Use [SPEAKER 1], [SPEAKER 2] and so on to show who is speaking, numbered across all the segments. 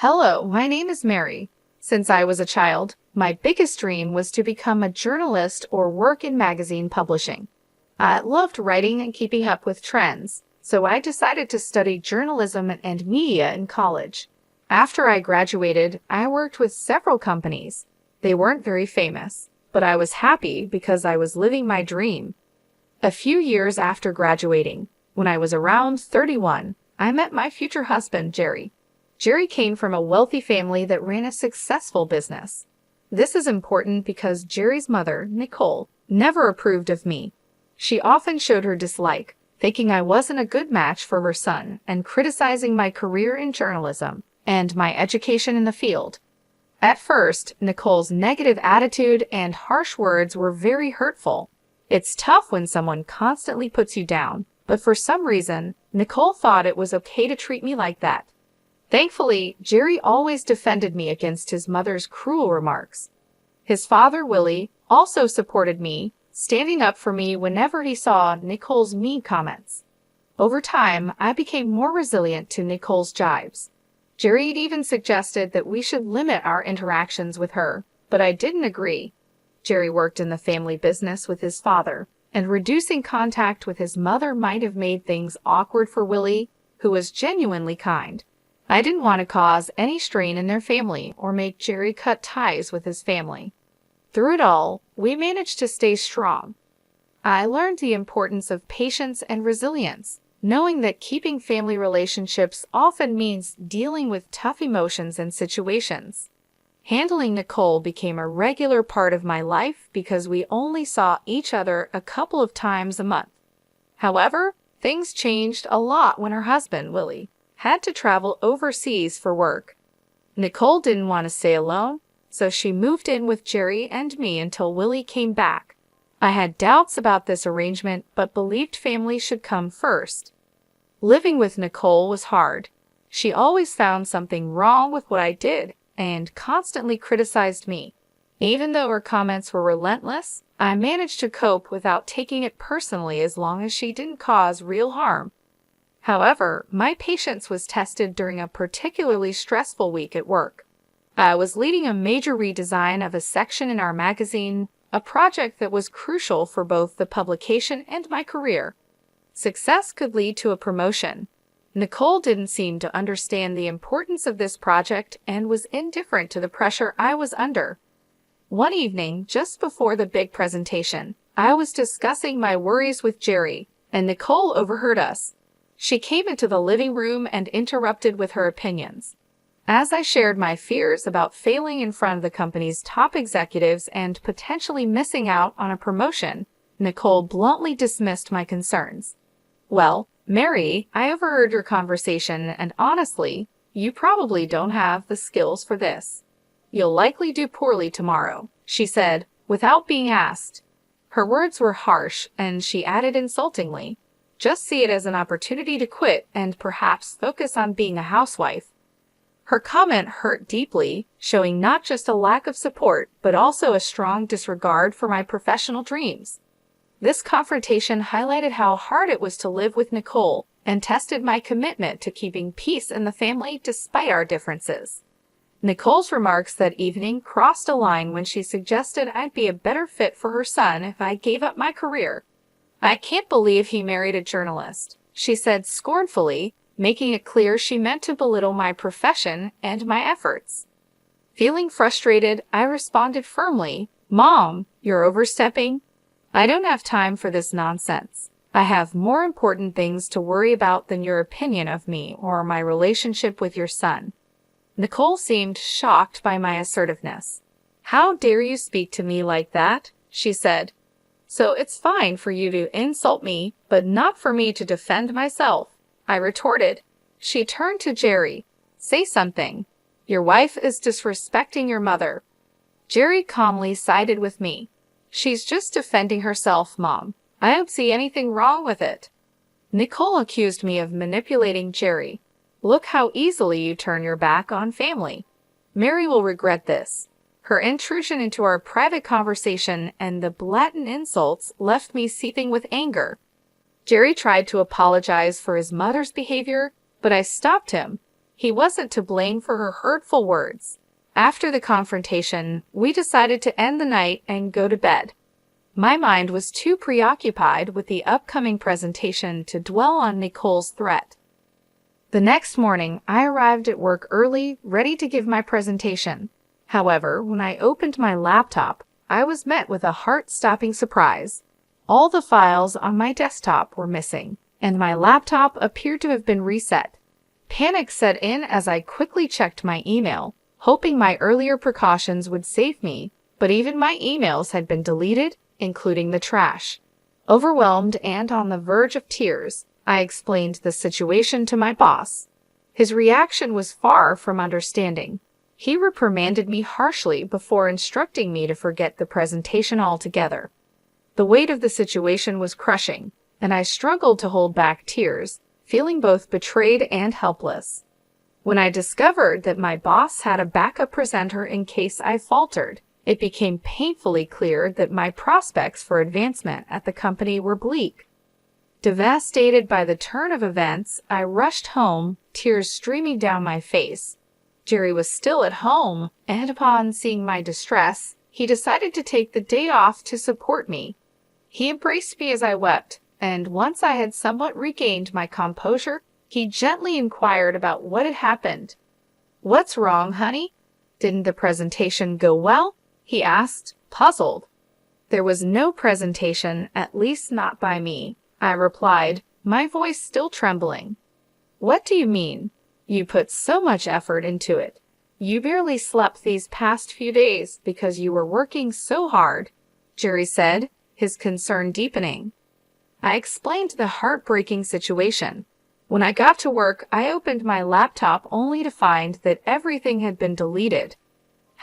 [SPEAKER 1] Hello, my name is Mary. Since I was a child, my biggest dream was to become a journalist or work in magazine publishing. I loved writing and keeping up with trends, so I decided to study journalism and media in college. After I graduated, I worked with several companies. They weren't very famous, but I was happy because I was living my dream. A few years after graduating, when I was around 31, I met my future husband, Jerry. Jerry came from a wealthy family that ran a successful business. This is important because Jerry's mother, Nicole, never approved of me. She often showed her dislike, thinking I wasn't a good match for her son and criticizing my career in journalism and my education in the field. At first, Nicole's negative attitude and harsh words were very hurtful. It's tough when someone constantly puts you down, but for some reason, Nicole thought it was okay to treat me like that. Thankfully, Jerry always defended me against his mother's cruel remarks. His father, Willie, also supported me, standing up for me whenever he saw Nicole's mean comments. Over time, I became more resilient to Nicole's jibes. Jerry even suggested that we should limit our interactions with her, but I didn't agree. Jerry worked in the family business with his father, and reducing contact with his mother might have made things awkward for Willie, who was genuinely kind. I didn't want to cause any strain in their family or make Jerry cut ties with his family. Through it all, we managed to stay strong. I learned the importance of patience and resilience, knowing that keeping family relationships often means dealing with tough emotions and situations. Handling Nicole became a regular part of my life because we only saw each other a couple of times a month. However, things changed a lot when her husband, Willie, had to travel overseas for work. Nicole didn't want to stay alone, so she moved in with Jerry and me until Willie came back. I had doubts about this arrangement, but believed family should come first. Living with Nicole was hard. She always found something wrong with what I did and constantly criticized me. Even though her comments were relentless, I managed to cope without taking it personally as long as she didn't cause real harm. However, my patience was tested during a particularly stressful week at work. I was leading a major redesign of a section in our magazine, a project that was crucial for both the publication and my career. Success could lead to a promotion. Nicole didn't seem to understand the importance of this project and was indifferent to the pressure I was under. One evening, just before the big presentation, I was discussing my worries with Jerry, and Nicole overheard us. She came into the living room and interrupted with her opinions. As I shared my fears about failing in front of the company's top executives and potentially missing out on a promotion, Nicole bluntly dismissed my concerns. "Well, Mary, I overheard your conversation, and honestly, you probably don't have the skills for this. You'll likely do poorly tomorrow," she said, without being asked. Her words were harsh, and she added insultingly, "Just see it as an opportunity to quit and perhaps focus on being a housewife." Her comment hurt deeply, showing not just a lack of support, but also a strong disregard for my professional dreams. This confrontation highlighted how hard it was to live with Nicole and tested my commitment to keeping peace in the family despite our differences. Nicole's remarks that evening crossed a line when she suggested I'd be a better fit for her son if I gave up my career. "I can't believe he married a journalist," she said scornfully, making it clear she meant to belittle my profession and my efforts. Feeling frustrated, I responded firmly, "Mom, you're overstepping. I don't have time for this nonsense. I have more important things to worry about than your opinion of me or my relationship with your son." Nicole seemed shocked by my assertiveness. "How dare you speak to me like that?" she said. "So it's fine for you to insult me, but not for me to defend myself," I retorted. She turned to Jerry. "Say something. Your wife is disrespecting your mother." Jerry calmly sided with me. "She's just defending herself, Mom. I don't see anything wrong with it." Nicole accused me of manipulating Jerry. "Look how easily you turn your back on family. Mary will regret this." Her intrusion into our private conversation and the blatant insults left me seething with anger. Jerry tried to apologize for his mother's behavior, but I stopped him. He wasn't to blame for her hurtful words. After the confrontation, we decided to end the night and go to bed. My mind was too preoccupied with the upcoming presentation to dwell on Nicole's threat. The next morning, I arrived at work early, ready to give my presentation. However, when I opened my laptop, I was met with a heart-stopping surprise. All the files on my desktop were missing, and my laptop appeared to have been reset. Panic set in as I quickly checked my email, hoping my earlier precautions would save me, but even my emails had been deleted, including the trash. Overwhelmed and on the verge of tears, I explained the situation to my boss. His reaction was far from understanding. He reprimanded me harshly before instructing me to forget the presentation altogether. The weight of the situation was crushing, and I struggled to hold back tears, feeling both betrayed and helpless. When I discovered that my boss had a backup presenter in case I faltered, it became painfully clear that my prospects for advancement at the company were bleak. Devastated by the turn of events, I rushed home, tears streaming down my face. Jerry was still at home, and upon seeing my distress, he decided to take the day off to support me. He embraced me as I wept, and once I had somewhat regained my composure, he gently inquired about what had happened. "What's wrong, honey? Didn't the presentation go well?" he asked, puzzled. "There was no presentation, at least not by me," I replied, my voice still trembling. "What do you mean? You put so much effort into it. You barely slept these past few days because you were working so hard," Jerry said, his concern deepening. I explained the heartbreaking situation. When I got to work, I opened my laptop only to find that everything had been deleted.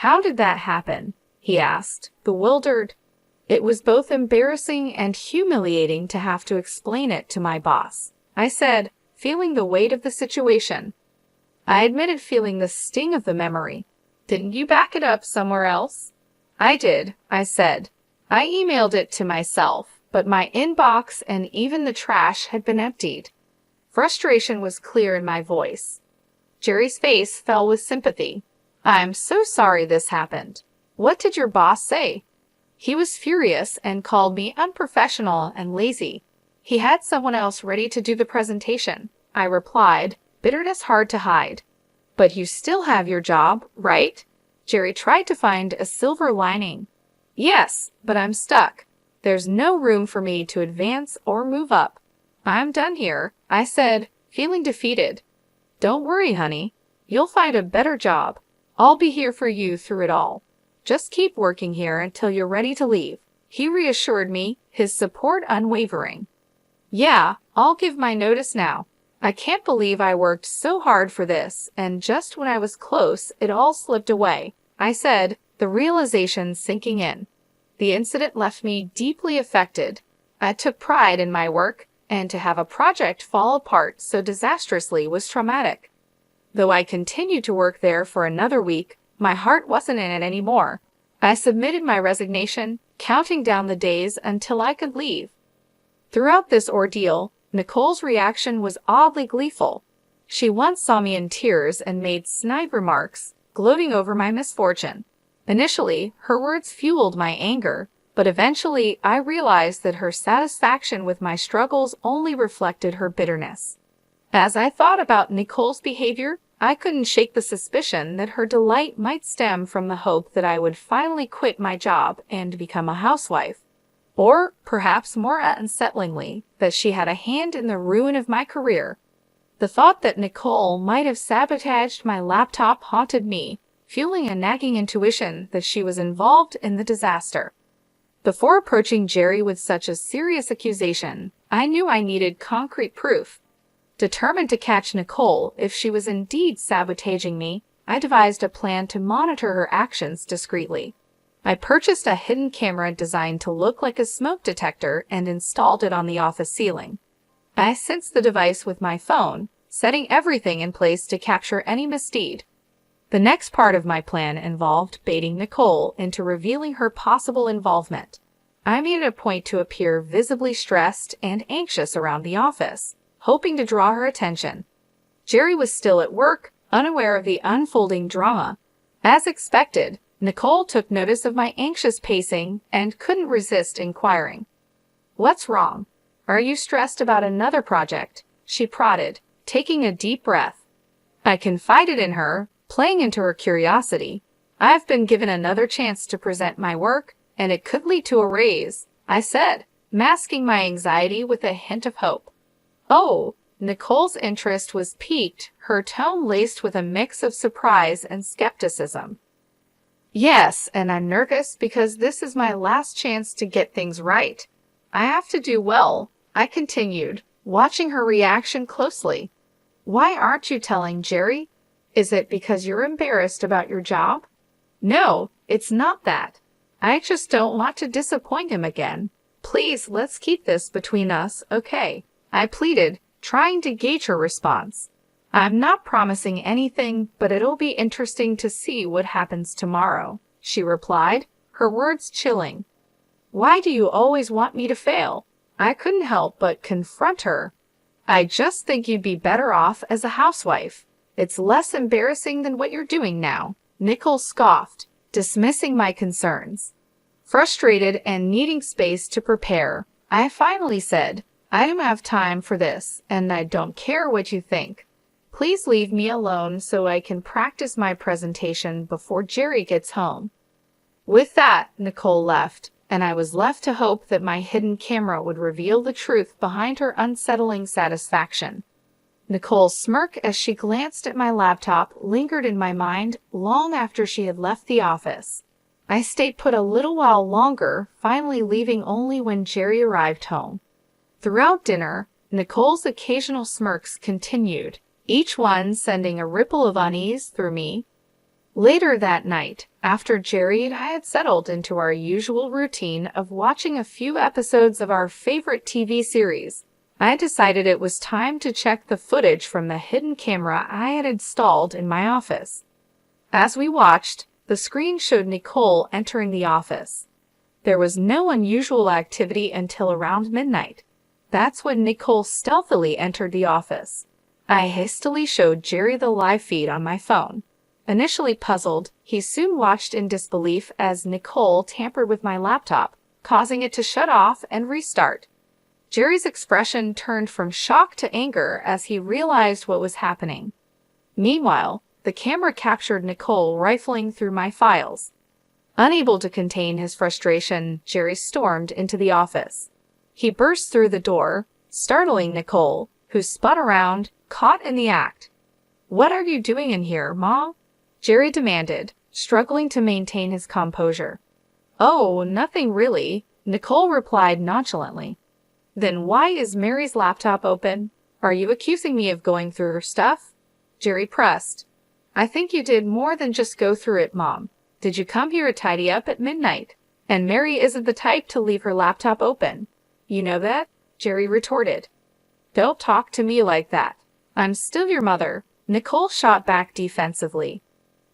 [SPEAKER 1] "How did that happen?" he asked, bewildered. It was both embarrassing and humiliating to have to explain it to my boss, I said, feeling the weight of the situation. I admitted feeling the sting of the memory. "Didn't you back it up somewhere else?" "I did," I said. "I emailed it to myself, but my inbox and even the trash had been emptied." Frustration was clear in my voice. Jerry's face fell with sympathy. "I'm so sorry this happened. What did your boss say?" "He was furious and called me unprofessional and lazy. He had someone else ready to do the presentation," I replied, bitterness hard to hide. "But you still have your job, right?" Jerry tried to find a silver lining. "Yes, but I'm stuck. There's no room for me to advance or move up. I'm done here," I said, feeling defeated. "Don't worry, honey. You'll find a better job. I'll be here for you through it all. Just keep working here until you're ready to leave," he reassured me, his support unwavering. "Yeah, I'll give my notice now. I can't believe I worked so hard for this, and just when I was close, it all slipped away," I said, the realization sinking in. The incident left me deeply affected. I took pride in my work, and to have a project fall apart so disastrously was traumatic. Though I continued to work there for another week, my heart wasn't in it anymore. I submitted my resignation, counting down the days until I could leave. Throughout this ordeal, Nicole's reaction was oddly gleeful. She once saw me in tears and made snide remarks, gloating over my misfortune. Initially, her words fueled my anger, but eventually I realized that her satisfaction with my struggles only reflected her bitterness. As I thought about Nicole's behavior, I couldn't shake the suspicion that her delight might stem from the hope that I would finally quit my job and become a housewife. Or, perhaps more unsettlingly, that she had a hand in the ruin of my career. The thought that Nicole might have sabotaged my laptop haunted me, fueling a nagging intuition that she was involved in the disaster. Before approaching Jerry with such a serious accusation, I knew I needed concrete proof. Determined to catch Nicole if she was indeed sabotaging me, I devised a plan to monitor her actions discreetly. I purchased a hidden camera designed to look like a smoke detector and installed it on the office ceiling. I sensed the device with my phone, setting everything in place to capture any misdeed. The next part of my plan involved baiting Nicole into revealing her possible involvement. I made it a point to appear visibly stressed and anxious around the office, hoping to draw her attention. Jerry was still at work, unaware of the unfolding drama. As expected, Nicole took notice of my anxious pacing and couldn't resist inquiring. "What's wrong? Are you stressed about another project?" she prodded, taking a deep breath. I confided in her, playing into her curiosity. "I've been given another chance to present my work, and it could lead to a raise," I said, masking my anxiety with a hint of hope. "Oh," Nicole's interest was piqued, her tone laced with a mix of surprise and skepticism. "Yes, and I'm nervous because this is my last chance to get things right. I have to do well," I continued, watching her reaction closely. "Why aren't you telling Jerry? Is it because you're embarrassed about your job?" "No, it's not that. I just don't want to disappoint him again. Please, let's keep this between us, okay?" I pleaded, trying to gauge her response. "I'm not promising anything, but it'll be interesting to see what happens tomorrow," she replied, her words chilling. "Why do you always want me to fail?" I couldn't help but confront her. "I just think you'd be better off as a housewife. It's less embarrassing than what you're doing now," Nicole scoffed, dismissing my concerns. Frustrated and needing space to prepare, I finally said, "I don't have time for this, and I don't care what you think. Please leave me alone so I can practice my presentation before Jerry gets home." With that, Nicole left, and I was left to hope that my hidden camera would reveal the truth behind her unsettling satisfaction. Nicole's smirk as she glanced at my laptop lingered in my mind long after she had left the office. I stayed put a little while longer, finally leaving only when Jerry arrived home. Throughout dinner, Nicole's occasional smirks continued, each one sending a ripple of unease through me. Later that night, after Jerry and I had settled into our usual routine of watching a few episodes of our favorite TV series, I decided it was time to check the footage from the hidden camera I had installed in my office. As we watched, the screen showed Nicole entering the office. There was no unusual activity until around midnight. That's when Nicole stealthily entered the office. I hastily showed Jerry the live feed on my phone. Initially puzzled, he soon watched in disbelief as Nicole tampered with my laptop, causing it to shut off and restart. Jerry's expression turned from shock to anger as he realized what was happening. Meanwhile, the camera captured Nicole rifling through my files. Unable to contain his frustration, Jerry stormed into the office. He burst through the door, startling Nicole, who spun around, caught in the act. "What are you doing in here, Mom?" Jerry demanded, struggling to maintain his composure. "Oh, nothing really," Nicole replied nonchalantly. "Then why is Mary's laptop open? Are you accusing me of going through her stuff?" Jerry pressed. "I think you did more than just go through it, Mom. Did you come here to tidy up at midnight? And Mary isn't the type to leave her laptop open. You know that?" Jerry retorted. "Don't talk to me like that. I'm still your mother," Nicole shot back defensively.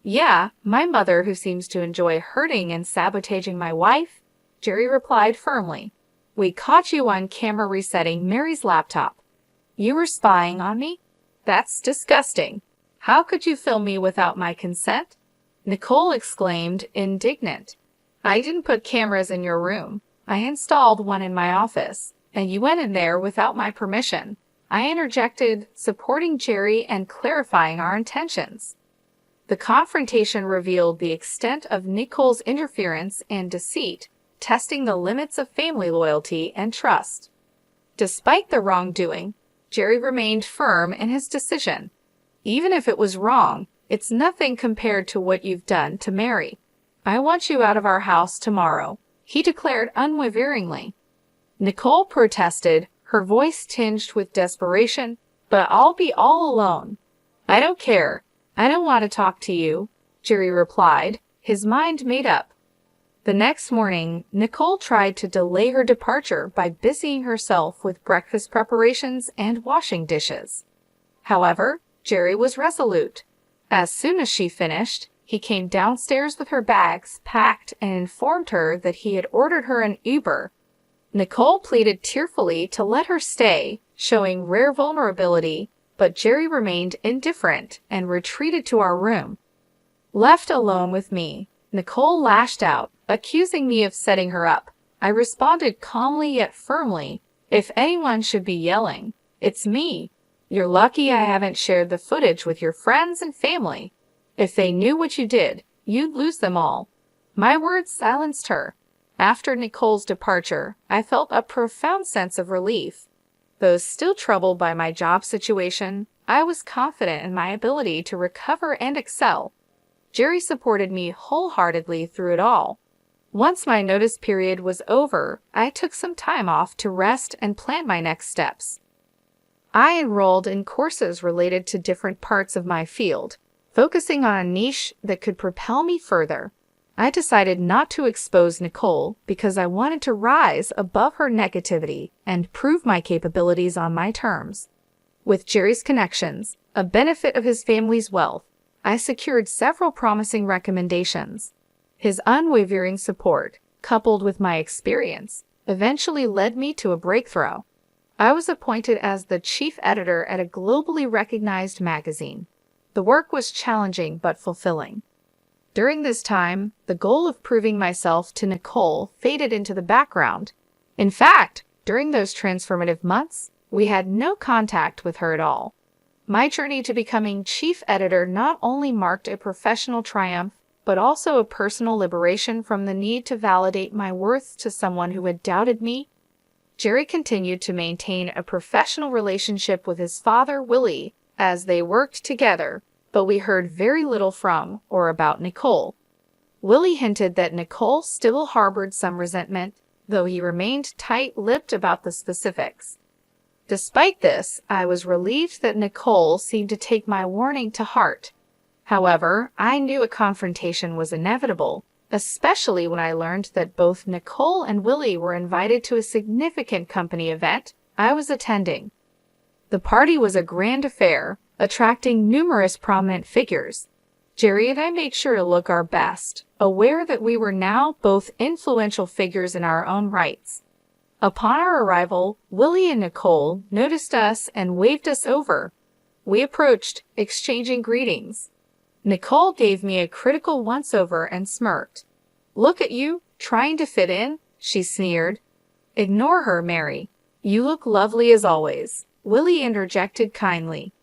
[SPEAKER 1] "Yeah, my mother who seems to enjoy hurting and sabotaging my wife?" Jerry replied firmly. "We caught you on camera resetting Mary's laptop. You were spying on me? That's disgusting. How could you film me without my consent?" Nicole exclaimed, indignant. "I didn't put cameras in your room. I installed one in my office, and you went in there without my permission," I interjected, supporting Jerry and clarifying our intentions. The confrontation revealed the extent of Nicole's interference and deceit, testing the limits of family loyalty and trust. Despite the wrongdoing, Jerry remained firm in his decision. "Even if it was wrong, it's nothing compared to what you've done to Mary. I want you out of our house tomorrow," he declared unwaveringly. Nicole protested, her voice tinged with desperation, "But I'll be all alone." "I don't care. I don't want to talk to you," Jerry replied, his mind made up. The next morning, Nicole tried to delay her departure by busying herself with breakfast preparations and washing dishes. However, Jerry was resolute. As soon as she finished, he came downstairs with her bags packed and informed her that he had ordered her an Uber. Nicole pleaded tearfully to let her stay, showing rare vulnerability, but Jerry remained indifferent and retreated to our room. Left alone with me, Nicole lashed out, accusing me of setting her up. I responded calmly yet firmly, "If anyone should be yelling, it's me. You're lucky I haven't shared the footage with your friends and family. If they knew what you did, you'd lose them all." My words silenced her. After Nicole's departure, I felt a profound sense of relief. Though still troubled by my job situation, I was confident in my ability to recover and excel. Jerry supported me wholeheartedly through it all. Once my notice period was over, I took some time off to rest and plan my next steps. I enrolled in courses related to different parts of my field, focusing on a niche that could propel me further. I decided not to expose Nicole because I wanted to rise above her negativity and prove my capabilities on my terms. With Jerry's connections, a benefit of his family's wealth, I secured several promising recommendations. His unwavering support, coupled with my experience, eventually led me to a breakthrough. I was appointed as the chief editor at a globally recognized magazine. The work was challenging but fulfilling. During this time, the goal of proving myself to Nicole faded into the background. In fact, during those transformative months, we had no contact with her at all. My journey to becoming chief editor not only marked a professional triumph, but also a personal liberation from the need to validate my worth to someone who had doubted me. Jerry continued to maintain a professional relationship with his father, Willie, as they worked together, but we heard very little from or about Nicole. Willie hinted that Nicole still harbored some resentment, though he remained tight-lipped about the specifics. Despite this, I was relieved that Nicole seemed to take my warning to heart. However, I knew a confrontation was inevitable, especially when I learned that both Nicole and Willie were invited to a significant company event I was attending. The party was a grand affair, attracting numerous prominent figures. Jerry and I made sure to look our best, aware that we were now both influential figures in our own rights. Upon our arrival, Willie and Nicole noticed us and waved us over. We approached, exchanging greetings. Nicole gave me a critical once-over and smirked. "Look at you, trying to fit in," she sneered. "Ignore her, Mary. You look lovely as always," Willie interjected kindly.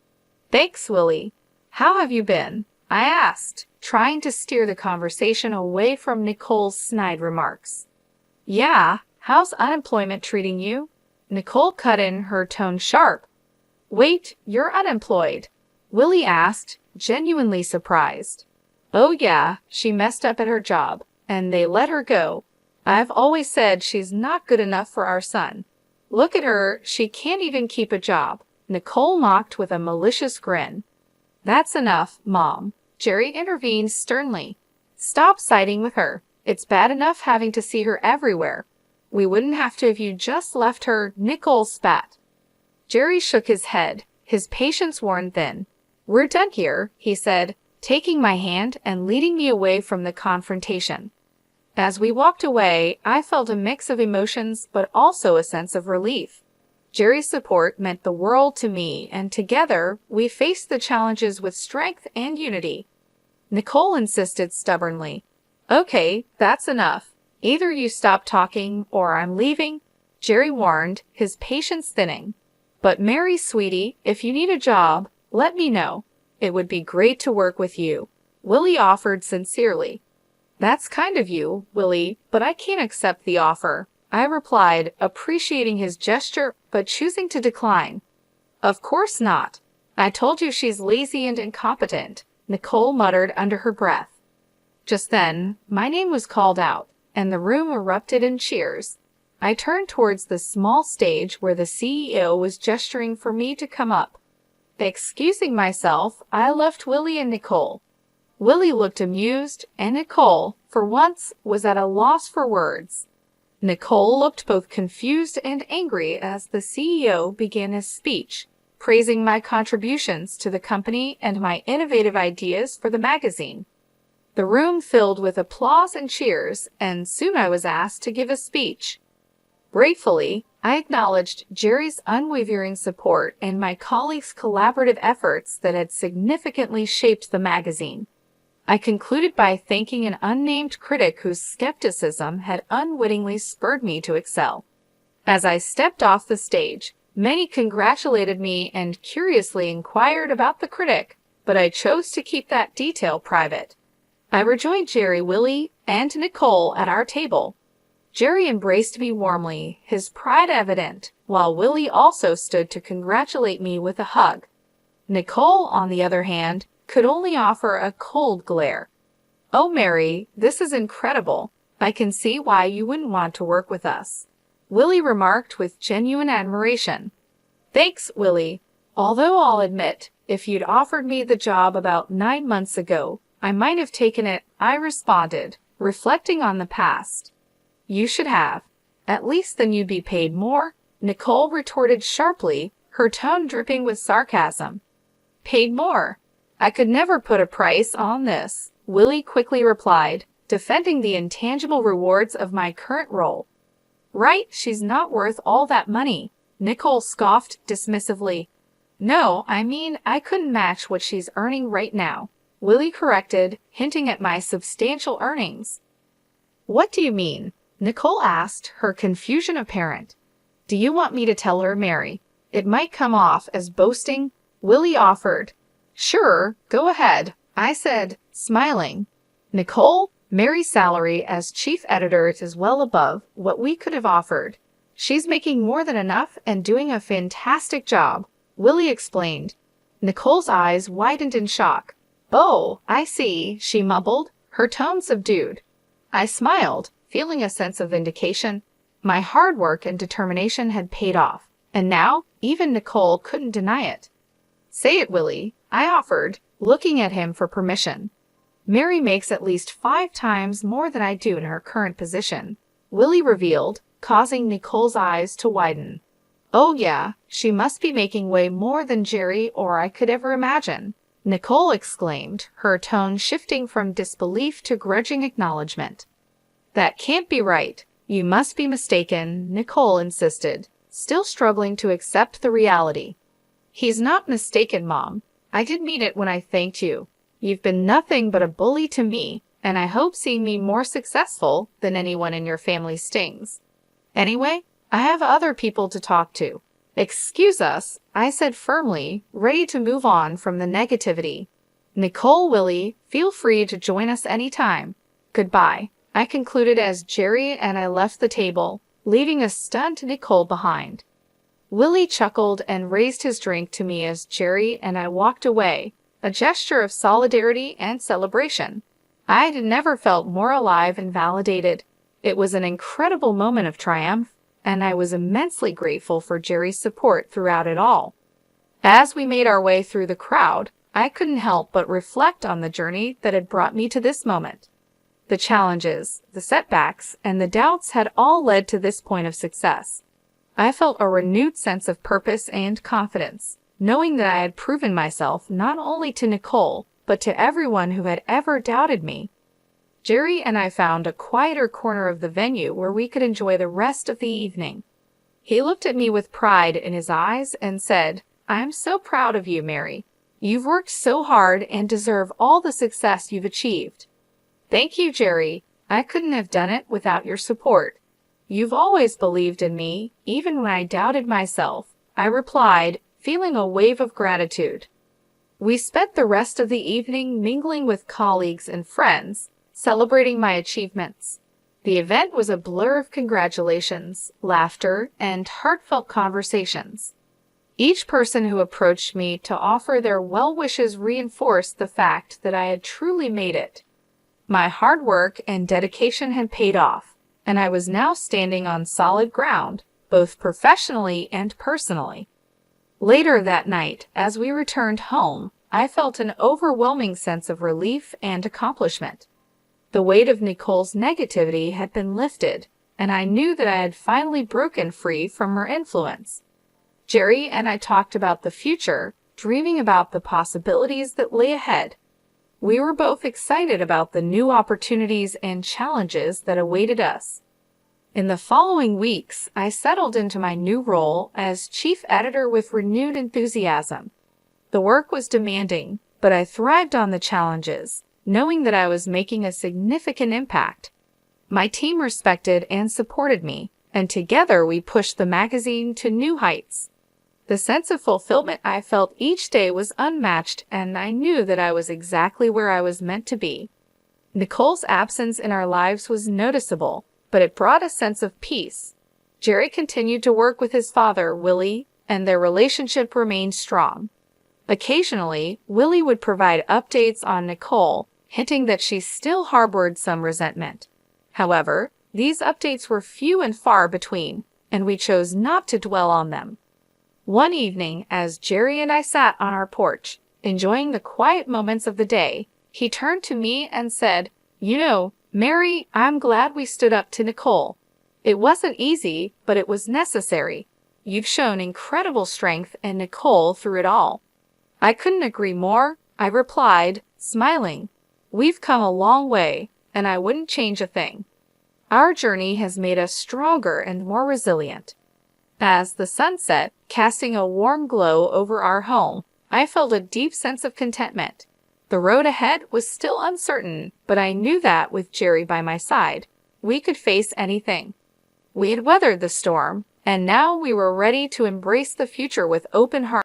[SPEAKER 1] "Thanks, Willie. How have you been?" I asked, trying to steer the conversation away from Nicole's snide remarks. "Yeah, how's unemployment treating you?" Nicole cut in, her tone sharp. "Wait, you're unemployed?" Willie asked, genuinely surprised. "Oh yeah, she messed up at her job, and they let her go. I've always said she's not good enough for our son. Look at her, she can't even keep a job," Nicole mocked with a malicious grin. "That's enough, Mom," Jerry intervened sternly. "Stop siding with her. It's bad enough having to see her everywhere. We wouldn't have to if you just left her," Nicole spat. Jerry shook his head, his patience worn thin. "We're done here," he said, taking my hand and leading me away from the confrontation. As we walked away, I felt a mix of emotions but also a sense of relief. Jerry's support meant the world to me, and together, we faced the challenges with strength and unity. Nicole insisted stubbornly. "Okay, that's enough. Either you stop talking or I'm leaving," Jerry warned, his patience thinning. "But Mary, sweetie, if you need a job, let me know. It would be great to work with you," Willie offered sincerely. "That's kind of you, Willie, but I can't accept the offer," I replied, appreciating his gesture but choosing to decline. "Of course not. I told you she's lazy and incompetent," Nicole muttered under her breath. Just then, my name was called out, and the room erupted in cheers. I turned towards the small stage where the CEO was gesturing for me to come up. Excusing myself, I left Willie and Nicole. Willie looked amused, and Nicole, for once, was at a loss for words. Nicole looked both confused and angry as the CEO began his speech, praising my contributions to the company and my innovative ideas for the magazine. The room filled with applause and cheers, and soon I was asked to give a speech. Gratefully, I acknowledged Jerry's unwavering support and my colleagues' collaborative efforts that had significantly shaped the magazine. I concluded by thanking an unnamed critic whose skepticism had unwittingly spurred me to excel. As I stepped off the stage, many congratulated me and curiously inquired about the critic, but I chose to keep that detail private. I rejoined Jerry, Willie, and Nicole at our table. Jerry embraced me warmly, his pride evident, while Willie also stood to congratulate me with a hug. Nicole, on the other hand, could only offer a cold glare. "Oh, Mary, this is incredible. I can see why you wouldn't want to work with us," Willie remarked with genuine admiration. "Thanks, Willie. Although I'll admit, if you'd offered me the job about 9 months ago, I might have taken it," I responded, reflecting on the past. "You should have. At least then you'd be paid more," Nicole retorted sharply, her tone dripping with sarcasm. "Paid more? I could never put a price on this," Willie quickly replied, defending the intangible rewards of my current role. "Right, she's not worth all that money," Nicole scoffed dismissively. "No, I mean I couldn't match what she's earning right now," Willie corrected, hinting at my substantial earnings. "What do you mean?" Nicole asked, her confusion apparent. "Do you want me to tell her, Mary? It might come off as boasting," Willie offered. "Sure, go ahead," I said, smiling. "Nicole, Mary's salary as chief editor is well above what we could have offered. She's making more than enough and doing a fantastic job," Willie explained. Nicole's eyes widened in shock. "Oh, I see," she mumbled, her tone subdued. I smiled, feeling a sense of vindication. My hard work and determination had paid off, and now even Nicole couldn't deny it. "Say it, Willie," I offered, looking at him for permission. "Mary makes at least 5 times more than I do in her current position," Willie revealed, causing Nicole's eyes to widen. "Oh yeah, she must be making way more than Jerry or I could ever imagine," Nicole exclaimed, her tone shifting from disbelief to grudging acknowledgement. "That can't be right. You must be mistaken," Nicole insisted, still struggling to accept the reality. "He's not mistaken, Mom. I did mean it when I thanked you. You've been nothing but a bully to me, and I hope seeing me more successful than anyone in your family stings. Anyway, I have other people to talk to." "Excuse us," I said firmly, ready to move on from the negativity. "Nicole, Willie, feel free to join us anytime. Goodbye," I concluded as Jerry and I left the table, leaving a stunned Nicole behind. Willie chuckled and raised his drink to me as Jerry and I walked away, a gesture of solidarity and celebration. I had never felt more alive and validated. It was an incredible moment of triumph, and I was immensely grateful for Jerry's support throughout it all. As we made our way through the crowd, I couldn't help but reflect on the journey that had brought me to this moment. The challenges, the setbacks, and the doubts had all led to this point of success. I felt a renewed sense of purpose and confidence, knowing that I had proven myself not only to Nicole, but to everyone who had ever doubted me. Jerry and I found a quieter corner of the venue where we could enjoy the rest of the evening. He looked at me with pride in his eyes and said, "I'm so proud of you, Mary. You've worked so hard and deserve all the success you've achieved." "Thank you, Jerry. I couldn't have done it without your support. You've always believed in me, even when I doubted myself," I replied, feeling a wave of gratitude. We spent the rest of the evening mingling with colleagues and friends, celebrating my achievements. The event was a blur of congratulations, laughter, and heartfelt conversations. Each person who approached me to offer their well wishes reinforced the fact that I had truly made it. My hard work and dedication had paid off, and I was now standing on solid ground, both professionally and personally. Later that night, as we returned home, I felt an overwhelming sense of relief and accomplishment. The weight of Nicole's negativity had been lifted, and I knew that I had finally broken free from her influence. Jerry and I talked about the future, dreaming about the possibilities that lay ahead. We were both excited about the new opportunities and challenges that awaited us. In the following weeks, I settled into my new role as chief editor with renewed enthusiasm. The work was demanding, but I thrived on the challenges, knowing that I was making a significant impact. My team respected and supported me, and together we pushed the magazine to new heights. The sense of fulfillment I felt each day was unmatched, and I knew that I was exactly where I was meant to be. Nicole's absence in our lives was noticeable, but it brought a sense of peace. Jerry continued to work with his father, Willie, and their relationship remained strong. Occasionally, Willie would provide updates on Nicole, hinting that she still harbored some resentment. However, these updates were few and far between, and we chose not to dwell on them. One evening, as Jerry and I sat on our porch, enjoying the quiet moments of the day, he turned to me and said, "You know, Mary, I'm glad we stood up to Nicole. It wasn't easy, but it was necessary. You've shown incredible strength and Nicole through it all." "I couldn't agree more," I replied, smiling. "We've come a long way, and I wouldn't change a thing. Our journey has made us stronger and more resilient." As the sun set, casting a warm glow over our home, I felt a deep sense of contentment. The road ahead was still uncertain, but I knew that with Jerry by my side, we could face anything. We had weathered the storm, and now we were ready to embrace the future with open hearts.